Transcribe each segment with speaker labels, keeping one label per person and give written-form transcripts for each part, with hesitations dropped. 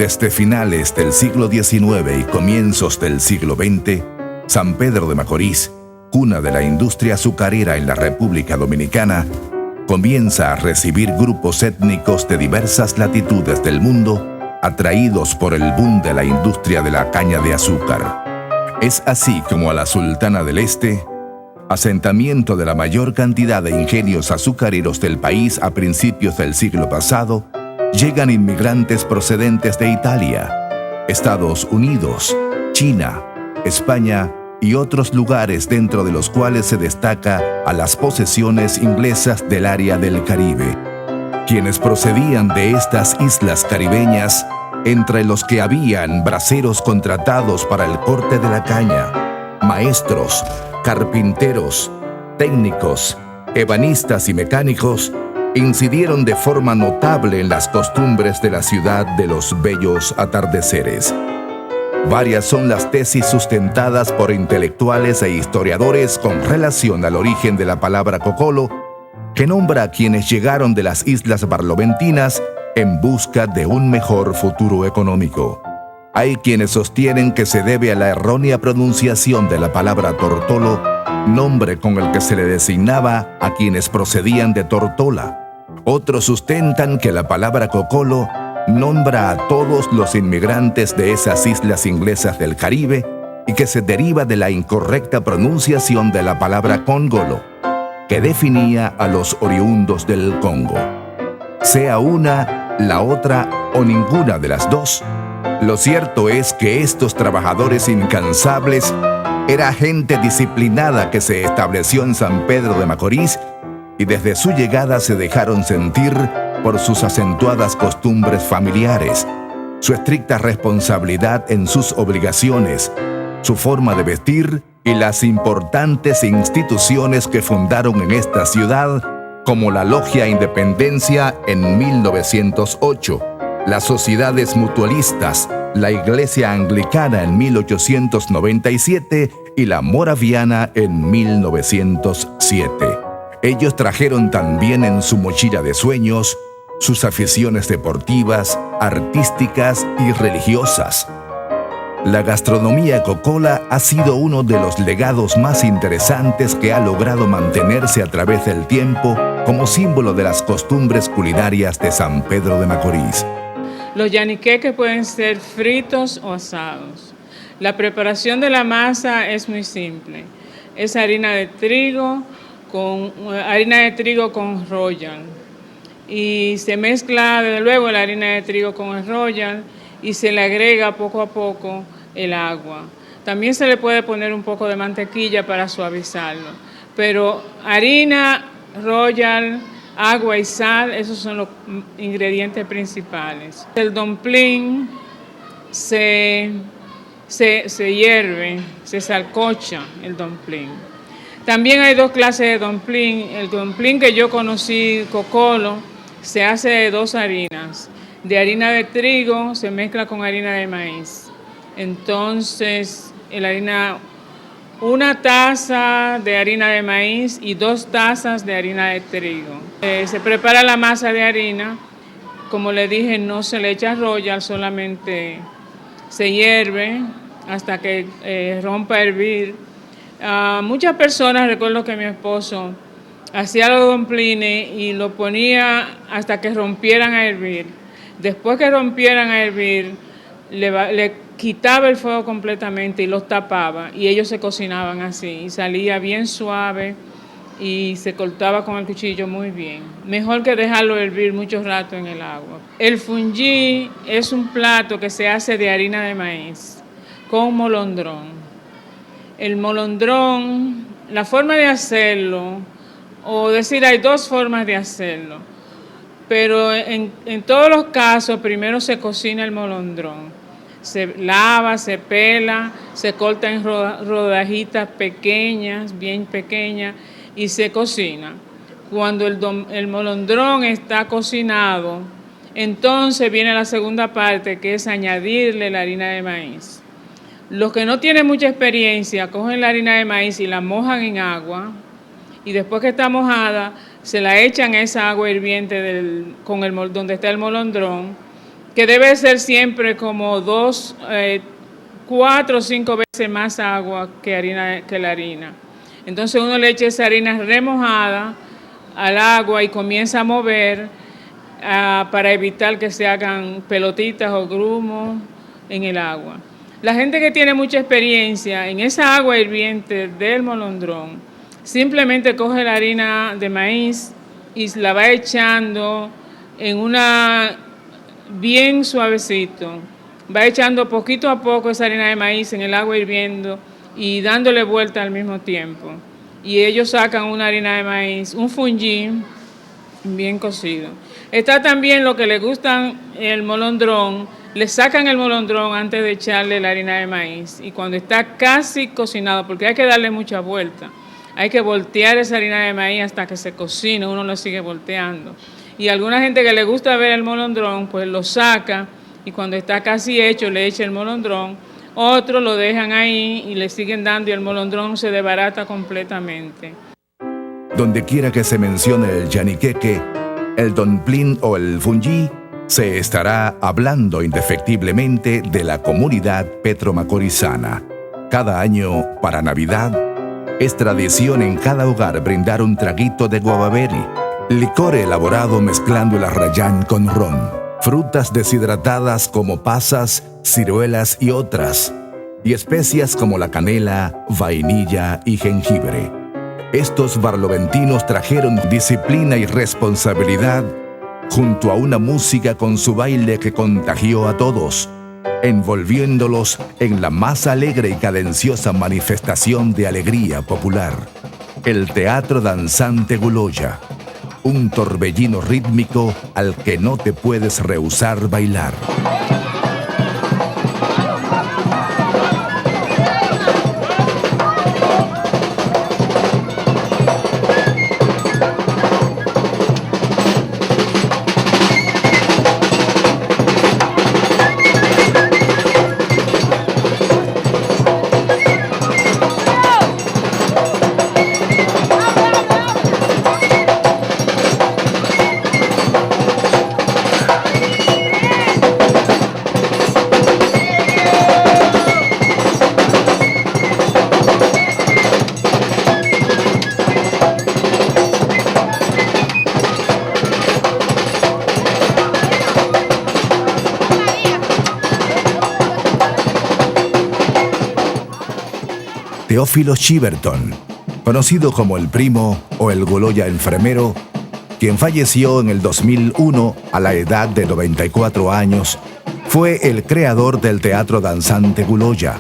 Speaker 1: Desde finales del siglo XIX y comienzos del siglo XX, San Pedro de Macorís, cuna de la industria azucarera en la República Dominicana, comienza a recibir grupos étnicos de diversas latitudes del mundo, atraídos por el boom de la industria de la caña de azúcar. Es así como a la Sultana del Este, asentamiento de la mayor cantidad de ingenios azucareros del país a principios del siglo pasado, llegan inmigrantes procedentes de Italia, Estados Unidos, China, España y otros lugares, dentro de los cuales se destaca a las posesiones inglesas del área del Caribe, quienes procedían de estas islas caribeñas, entre los que habían braceros contratados para el corte de la caña, maestros, carpinteros, técnicos, ebanistas y mecánicos, incidieron de forma notable en las costumbres de la ciudad de los bellos atardeceres. Varias son las tesis sustentadas por intelectuales e historiadores con relación al origen de la palabra cocolo, que nombra a quienes llegaron de las islas barloventinas en busca de un mejor futuro económico. Hay quienes sostienen que se debe a la errónea pronunciación de la palabra tortolo, nombre con el que se le designaba a quienes procedían de Tortola. Otros sustentan que la palabra cocolo nombra a todos los inmigrantes de esas islas inglesas del Caribe y que se deriva de la incorrecta pronunciación de la palabra cóngolo, que definía a los oriundos del Congo. Sea una, la otra o ninguna de las dos, lo cierto es que estos trabajadores incansables era gente disciplinada que se estableció en San Pedro de Macorís y desde su llegada se dejaron sentir por sus acentuadas costumbres familiares, su estricta responsabilidad en sus obligaciones, su forma de vestir y las importantes instituciones que fundaron en esta ciudad, como la Logia Independencia en 1908, las sociedades mutualistas, la Iglesia Anglicana en 1897 y la Moraviana en 1907. Ellos trajeron también en su mochila de sueños sus aficiones deportivas, artísticas y religiosas. La gastronomía cocola ha sido uno de los legados más interesantes que ha logrado mantenerse a través del tiempo como símbolo de las costumbres culinarias de San Pedro de Macorís.
Speaker 2: Los yaniqueques pueden ser fritos o asados. La preparación de la masa es muy simple. Es harina de trigo con royal. Y se mezcla desde luego la harina de trigo con el royal y se le agrega poco a poco el agua. También se le puede poner un poco de mantequilla para suavizarlo. Pero harina, royal, agua y sal, esos son los ingredientes principales. El dumpling se hierve, se salcocha el dumpling. También hay dos clases de dumpling. El dumpling que yo conocí, cocolo, se hace de dos harinas. De harina de trigo se mezcla con harina de maíz. Entonces, una taza de harina de maíz y 2 tazas de harina de trigo. Se prepara la masa de harina. Como le dije, no se le echa royal, solamente se hierve hasta que rompa a hervir. Muchas personas, recuerdo que mi esposo hacía los dumplings y lo ponía hasta que rompieran a hervir. Después que rompieran a hervir, le quitaba el fuego completamente y los tapaba, y ellos se cocinaban así y salía bien suave y se cortaba con el cuchillo muy bien. Mejor que dejarlo hervir mucho rato en el agua. El fungí es un plato que se hace de harina de maíz con molondrón. El molondrón, la forma de hacerlo, o decir, hay 2 formas de hacerlo, pero en todos los casos primero se cocina el molondrón. Se lava, se pela, se corta en rodajitas pequeñas, bien pequeñas, y se cocina. Cuando el molondrón está cocinado, entonces viene la segunda parte, que es añadirle la harina de maíz. Los que no tienen mucha experiencia cogen la harina de maíz y la mojan en agua, y después que está mojada, se la echan a esa agua hirviente donde está el molondrón, que debe ser siempre como 4 o 5 veces más agua que la harina. Entonces uno le echa esa harina remojada al agua y comienza a mover para evitar que se hagan pelotitas o grumos en el agua. La gente que tiene mucha experiencia en esa agua hirviente del molondrón, simplemente coge la harina de maíz y la va echando en una bien suavecito. Va echando poquito a poco esa harina de maíz en el agua hirviendo y dándole vuelta al mismo tiempo. Y ellos sacan una harina de maíz, un fungi bien cocido. Está también lo que le gustan el molondrón, le sacan el molondrón antes de echarle la harina de maíz y cuando está casi cocinado, porque hay que darle mucha vuelta, hay que voltear esa harina de maíz hasta que se cocine, uno lo sigue volteando. Y a alguna gente que le gusta ver el molondrón, pues lo saca y cuando está casi hecho le echa el molondrón, otros lo dejan ahí y le siguen dando y el molondrón se desbarata completamente.
Speaker 1: Donde quiera que se mencione el yaniqueque, el donplín o el fungi, se estará hablando indefectiblemente de la comunidad petromacorizana. Cada año, para Navidad, es tradición en cada hogar brindar un traguito de guavaberi, licor elaborado mezclando el arrayán con ron, frutas deshidratadas como pasas, ciruelas y otras, y especias como la canela, vainilla y jengibre. Estos barloventinos trajeron disciplina y responsabilidad junto a una música con su baile que contagió a todos, envolviéndolos en la más alegre y cadenciosa manifestación de alegría popular, el teatro danzante Guloya, un torbellino rítmico al que no te puedes rehusar bailar. Teófilo Chiverton, conocido como el Primo o el Guloya enfermero, quien falleció en el 2001 a la edad de 94 años, fue el creador del teatro danzante Guloya,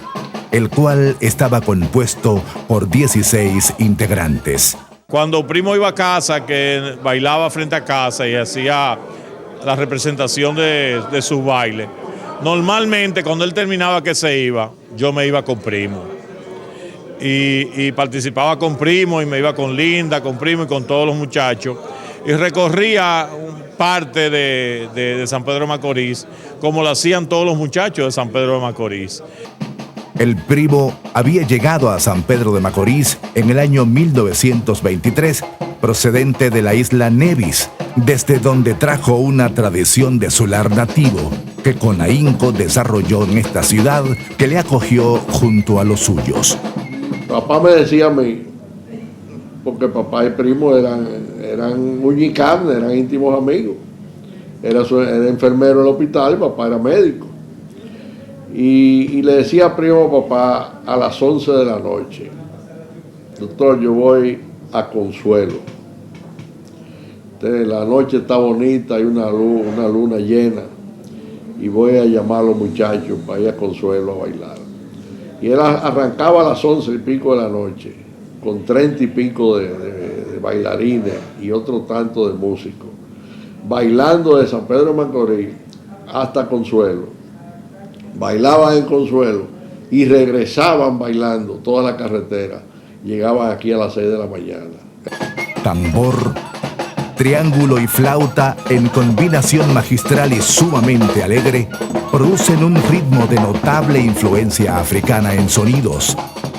Speaker 1: el cual estaba compuesto por 16 integrantes.
Speaker 3: Cuando Primo iba a casa, que bailaba frente a casa y hacía la representación de sus bailes, normalmente cuando él terminaba que se iba, yo me iba con Primo. Y participaba con Primo y me iba con Linda, con Primo y con todos los muchachos. Y recorría parte de San Pedro de Macorís, como lo hacían todos los muchachos de San Pedro de Macorís.
Speaker 1: El Primo había llegado a San Pedro de Macorís en el año 1923, procedente de la isla Nevis, desde donde trajo una tradición de su lar nativo, que con ahínco desarrolló en esta ciudad que le acogió junto a los suyos.
Speaker 4: Papá me decía a mí, porque papá y Primo eran uña y carne, eran íntimos amigos. Era enfermero en el hospital, papá era médico. Y le decía a Primo, papá, a las 11 de la noche, doctor, yo voy a Consuelo. La noche está bonita, hay una luna llena, y voy a llamar a los muchachos para ir a Consuelo a bailar. Y él arrancaba a las 11 y pico de la noche, con 30 y pico de bailarines y otro tanto de músicos, bailando de San Pedro de Macorís hasta Consuelo. Bailaban en Consuelo y regresaban bailando toda la carretera. Llegaban aquí a las 6 de la mañana.
Speaker 1: Tambor, triángulo y flauta, en combinación magistral y sumamente alegre, producen un ritmo de notable influencia africana en sonidos,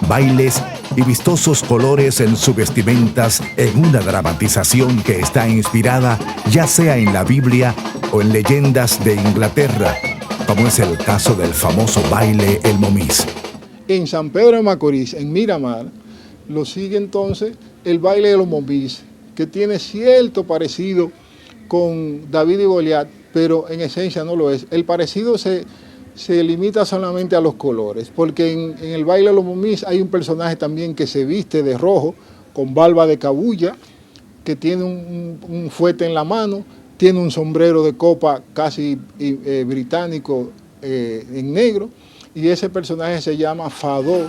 Speaker 1: bailes y vistosos colores en sus vestimentas en una dramatización que está inspirada ya sea en la Biblia o en leyendas de Inglaterra, como es el caso del famoso baile El Momis.
Speaker 5: En San Pedro de Macorís, en Miramar, lo sigue entonces el baile de los Momis, que tiene cierto parecido con David y Goliat, pero en esencia no lo es. El parecido se limita solamente a los colores, porque en el baile de los Momis hay un personaje también que se viste de rojo, con barba de cabuya, que tiene un fuete en la mano, tiene un sombrero de copa casi británico en negro, y ese personaje se llama Fadó.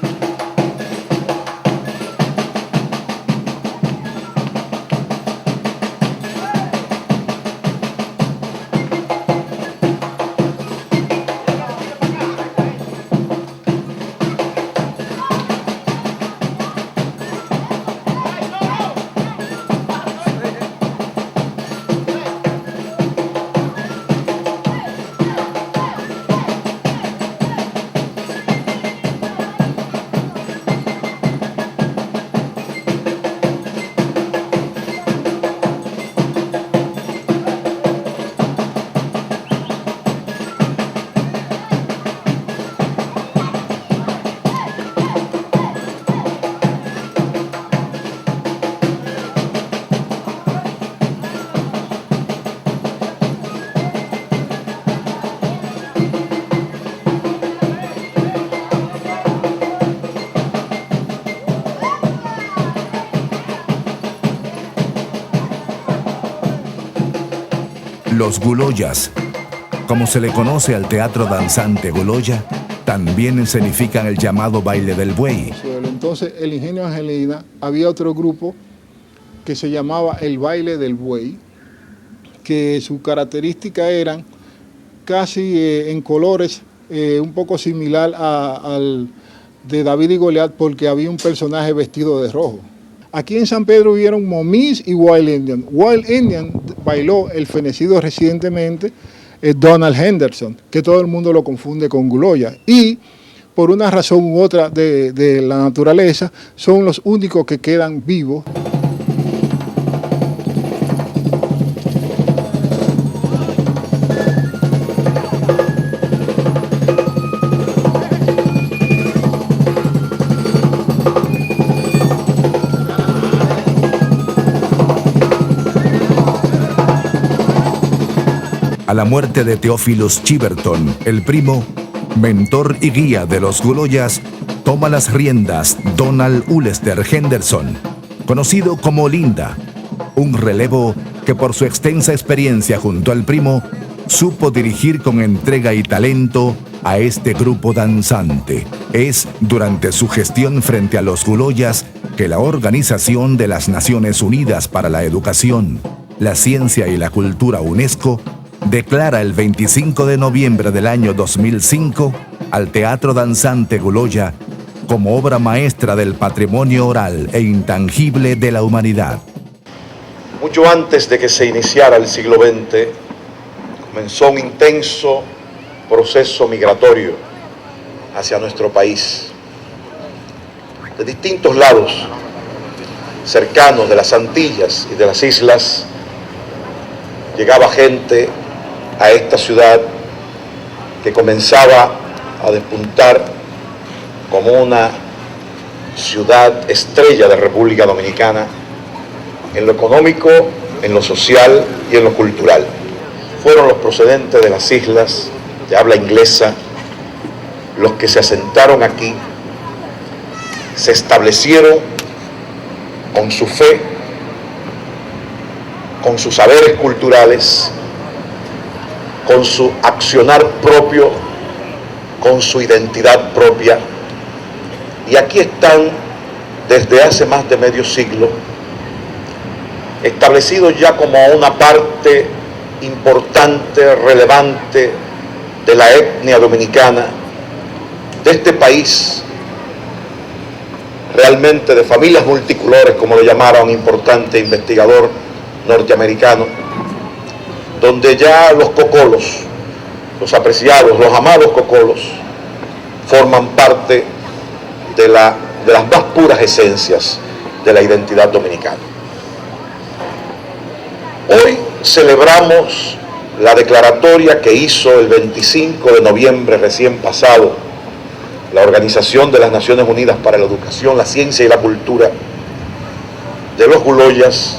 Speaker 1: Los Guloyas, como se le conoce al teatro danzante Guloya, también escenifican el llamado baile del buey.
Speaker 5: Entonces, el Ingenio Angelina, había otro grupo que se llamaba el baile del buey, que sus características eran casi en colores un poco similar al de David y Goliat, porque había un personaje vestido de rojo. Aquí en San Pedro hubieron Momis y Wild Indian. Wild Indian bailó el fenecido recientemente Donald Henderson, que todo el mundo lo confunde con Guloya. Y por una razón u otra de la naturaleza, son los únicos que quedan vivos.
Speaker 1: A la muerte de Theophilus Chiverton, el primo, mentor y guía de los Guloyas, toma las riendas Donald Ulster Henderson, conocido como Linda, un relevo que por su extensa experiencia junto al primo, supo dirigir con entrega y talento a este grupo danzante. Es durante su gestión frente a los Guloyas que la Organización de las Naciones Unidas para la Educación, la Ciencia y la Cultura UNESCO declara el 25 de noviembre del año 2005 al Teatro Danzante Guloya como obra maestra del patrimonio oral e intangible de la humanidad.
Speaker 6: Mucho antes de que se iniciara el siglo XX, comenzó un intenso proceso migratorio hacia nuestro país. De distintos lados, cercanos de las Antillas y de las islas, llegaba gente a esta ciudad que comenzaba a despuntar como una ciudad estrella de República Dominicana en lo económico, en lo social y en lo cultural. Fueron los procedentes de las islas de habla inglesa los que se asentaron aquí, se establecieron con su fe, con sus saberes culturales, con su accionar propio, con su identidad propia, y aquí están desde hace más de medio siglo, establecidos ya como una parte importante, relevante de la etnia dominicana, de este país, realmente de familias multicolores, como lo llamara un importante investigador norteamericano, donde ya los cocolos, los apreciados, los amados cocolos, forman parte de la de las más puras esencias de la identidad dominicana. Hoy celebramos la declaratoria que hizo el 25 de noviembre recién pasado la Organización de las Naciones Unidas para la Educación, la Ciencia y la Cultura de los Guloyas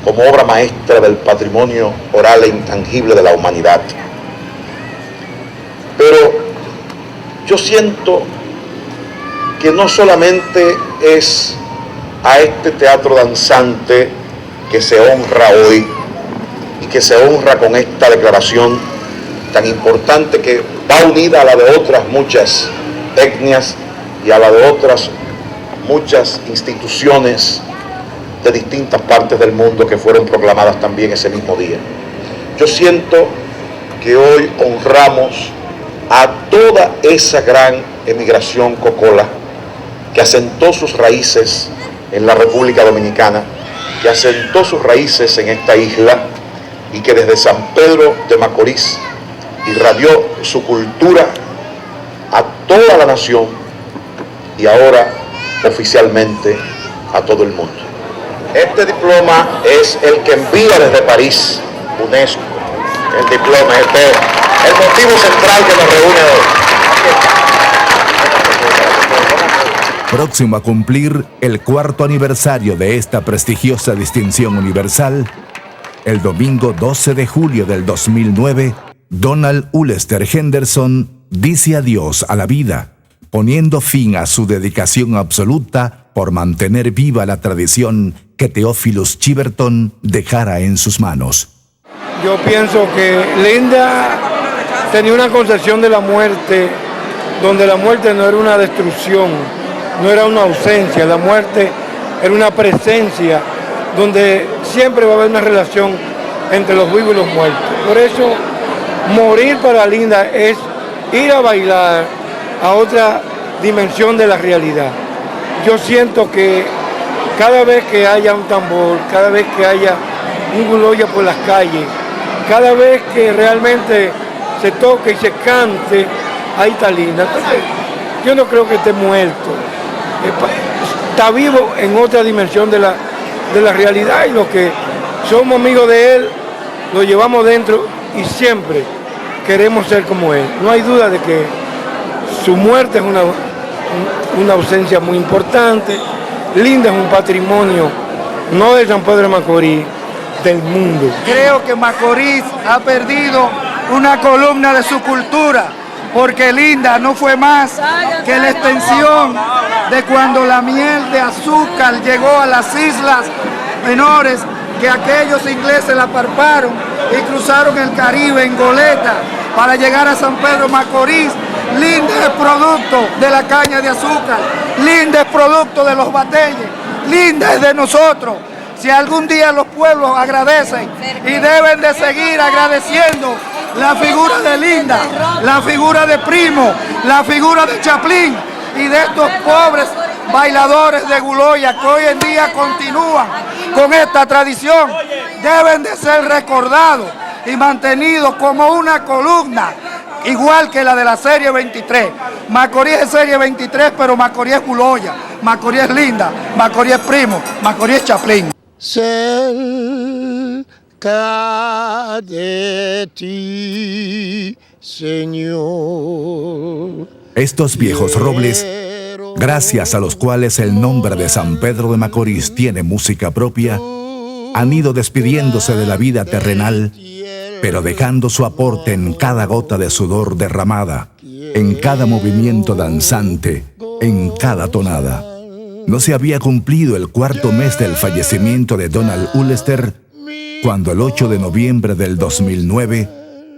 Speaker 6: como obra maestra del patrimonio oral e intangible de la humanidad. Pero yo siento que no solamente es a este teatro danzante que se honra hoy y que se honra con esta declaración tan importante que va unida a la de otras muchas etnias y a la de otras muchas instituciones de distintas partes del mundo que fueron proclamadas también ese mismo día. Yo siento que hoy honramos a toda esa gran emigración cocola que asentó sus raíces en la República Dominicana, que asentó sus raíces en esta isla y que desde San Pedro de Macorís irradió su cultura a toda la nación y ahora oficialmente a todo el mundo. Este diploma es el que envía desde París UNESCO. El diploma, el motivo central que nos reúne hoy.
Speaker 1: Próximo a cumplir el 4º aniversario de esta prestigiosa distinción universal, el domingo 12 de julio del 2009, Donald Ullester Henderson dice adiós a la vida, poniendo fin a su dedicación absoluta por mantener viva la tradición que Theophilus Chiverton dejara en sus manos.
Speaker 7: Yo pienso que Linda tenía una concepción de la muerte, donde la muerte no era una destrucción, no era una ausencia, la muerte era una presencia, donde siempre va a haber una relación entre los vivos y los muertos. Por eso, morir para Linda es ir a bailar a otra dimensión de la realidad. Yo siento que cada vez que haya un tambor, cada vez que haya un guloya por las calles, cada vez que realmente se toque y se cante, ahí está Linda. Entonces, yo no creo que esté muerto. Está vivo en otra dimensión de la realidad, y los que somos amigos de él, lo llevamos dentro y siempre queremos ser como él. No hay duda de que su muerte es una ausencia muy importante. Linda es un patrimonio, no de San Pedro de Macorís, del mundo.
Speaker 8: Creo que Macorís ha perdido una columna de su cultura, porque Linda no fue más que la extensión de cuando la miel de azúcar llegó a las islas menores, que aquellos ingleses la parparon y cruzaron el Caribe en goleta para llegar a San Pedro Macorís. Linda es producto de la caña de azúcar, Linda es producto de los bateyes, Linda es de nosotros. Si algún día los pueblos agradecen, y deben de seguir agradeciendo la figura de Linda, la figura de Primo, la figura de Chaplin y de estos pobres bailadores de Guloya que hoy en día continúan con esta tradición, deben de ser recordados y mantenidos como una columna, igual que la de la Serie 23. Macorís es Serie 23, pero Macorís es Guloya, Macorís es Linda, Macorís es Primo, Macorís es Chaplin.
Speaker 9: Cerca de ti, Señor.
Speaker 1: Estos viejos robles, gracias a los cuales el nombre de San Pedro de Macorís tiene música propia, han ido despidiéndose de la vida terrenal, pero dejando su aporte en cada gota de sudor derramada, en cada movimiento danzante, en cada tonada. No se había cumplido el 4º mes del fallecimiento de Donald Ullester, cuando el 8 de noviembre del 2009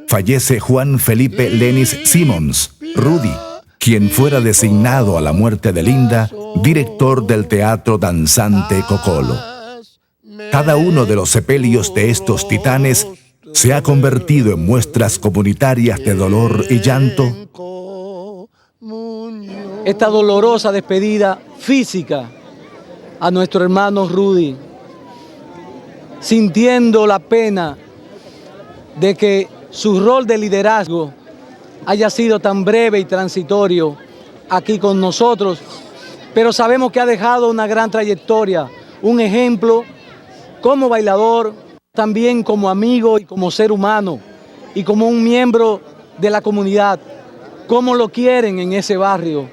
Speaker 1: fallece Juan Felipe Lenis Simons, Rudy, quien fuera designado a la muerte de Linda, director del Teatro Danzante Cocolo. Cada uno de los sepelios de estos titanes se ha convertido en muestras comunitarias de dolor y llanto.
Speaker 10: Esta dolorosa despedida física a nuestro hermano Rudy, sintiendo la pena de que su rol de liderazgo haya sido tan breve y transitorio aquí con nosotros, pero sabemos que ha dejado una gran trayectoria, un ejemplo como bailador, también como amigo y como ser humano y como un miembro de la comunidad. Cómo lo quieren en ese barrio,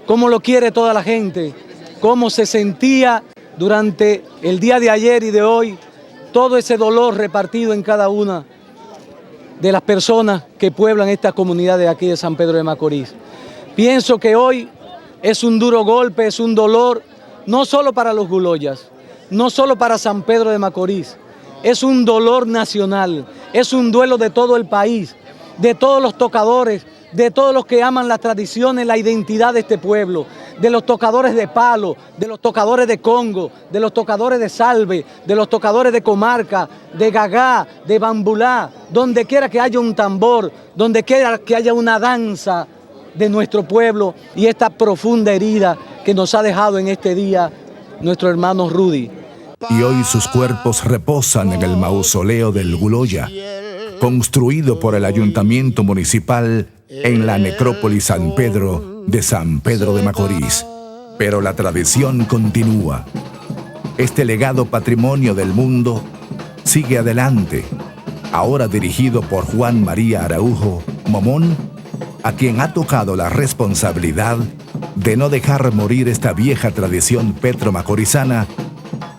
Speaker 10: cómo lo quiere toda la gente, cómo se sentía durante el día de ayer y de hoy, todo ese dolor repartido en cada una de las personas que pueblan esta comunidad de aquí de San Pedro de Macorís. Pienso que hoy es un duro golpe, es un dolor, no solo para los Guloyas, no solo para San Pedro de Macorís, es un dolor nacional, es un duelo de todo el país, de todos los tocadores, de todos los que aman las tradiciones, la identidad de este pueblo, de los tocadores de palo, de los tocadores de congo, de los tocadores de salve, de los tocadores de comarca, de gagá, de bambulá, donde quiera que haya un tambor, donde quiera que haya una danza de nuestro pueblo y esta profunda herida que nos ha dejado en este día nuestro hermano Rudy.
Speaker 1: Y hoy sus cuerpos reposan en el mausoleo del Guloya, construido por el Ayuntamiento Municipal en la Necrópolis San Pedro de San Pedro de Macorís. Pero la tradición continúa. Este legado patrimonio del mundo sigue adelante, ahora dirigido por Juan María Araujo Momón, a quien ha tocado la responsabilidad de no dejar morir esta vieja tradición petro-macorizana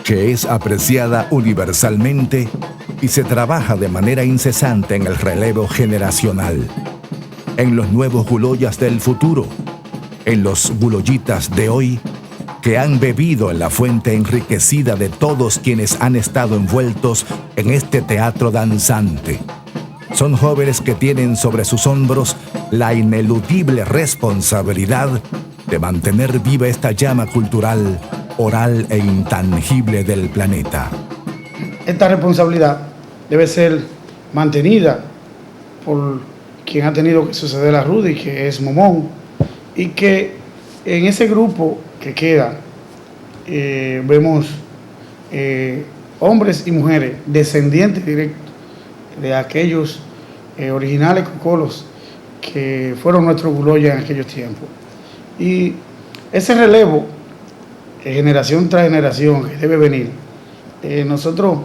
Speaker 1: que es apreciada universalmente y se trabaja de manera incesante en el relevo generacional, en los nuevos guloyas del futuro, en los guloyitas de hoy que han bebido en la fuente enriquecida de todos quienes han estado envueltos en este teatro danzante. Son jóvenes que tienen sobre sus hombros la ineludible responsabilidad de mantener viva esta llama cultural, oral e intangible del planeta.
Speaker 11: Esta responsabilidad debe ser mantenida por quien ha tenido que suceder a Rudy, que es Momón, y que en ese grupo que queda vemos hombres y mujeres descendientes directos de aquellos originales cocolos que fueron nuestros guloyas en aquellos tiempos. Y ese relevo, generación tras generación, que debe venir, nosotros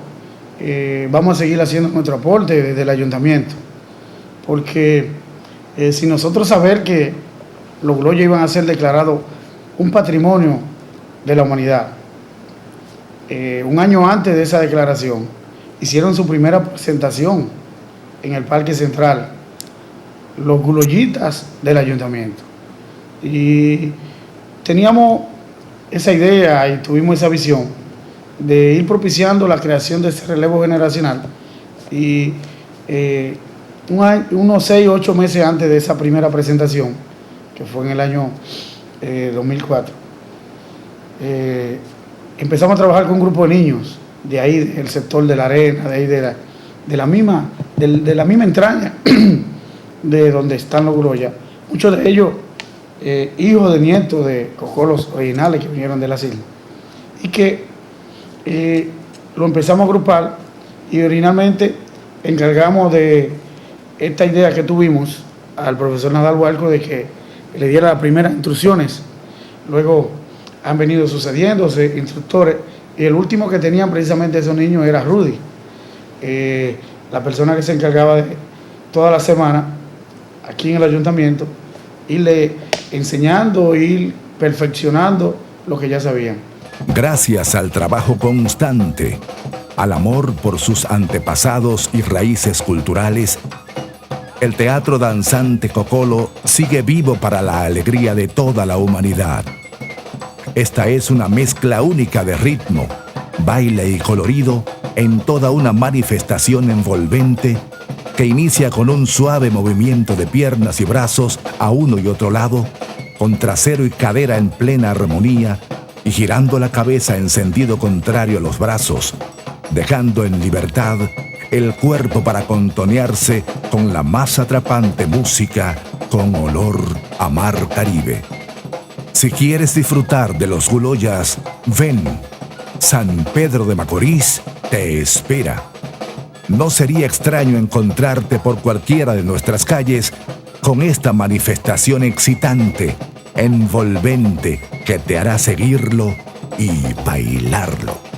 Speaker 11: vamos a seguir haciendo nuestro aporte desde el ayuntamiento, porque si nosotros saber que los guloyas iban a ser declarados un patrimonio de la humanidad, un año antes de esa declaración, hicieron su primera presentación en el Parque Central, los guloyitas del ayuntamiento. Y teníamos esa idea y tuvimos esa visión de ir propiciando la creación de ese relevo generacional. Y unos 6 o 8 meses antes de esa primera presentación, que fue en el año 2004, empezamos a trabajar con un grupo de niños de ahí, del sector de la arena, de ahí de la misma entraña de donde están los guloyas. Muchos de ellos hijos de nietos de cocolos originales que vinieron de las islas, y que lo empezamos a agrupar y originalmente encargamos de esta idea que tuvimos al profesor Nadal Huarco de que le diera las primeras instrucciones. Luego han venido sucediéndose instructores y el último que tenían precisamente esos niños era Rudy, la persona que se encargaba de toda la semana aquí en el ayuntamiento, irle enseñando, ir perfeccionando lo que ya sabían.
Speaker 1: Gracias al trabajo constante, al amor por sus antepasados y raíces culturales, el teatro danzante cocolo sigue vivo para la alegría de toda la humanidad. Esta es una mezcla única de ritmo, baile y colorido en toda una manifestación envolvente que inicia con un suave movimiento de piernas y brazos a uno y otro lado, con trasero y cadera en plena armonía y girando la cabeza en sentido contrario a los brazos, dejando en libertad el cuerpo para contonearse con la más atrapante música con olor a mar Caribe. Si quieres disfrutar de los guloyas, ven. San Pedro de Macorís te espera. no sería extraño encontrarte por cualquiera de nuestras calles con esta manifestación excitante, envolvente, que te hará seguirlo y bailarlo.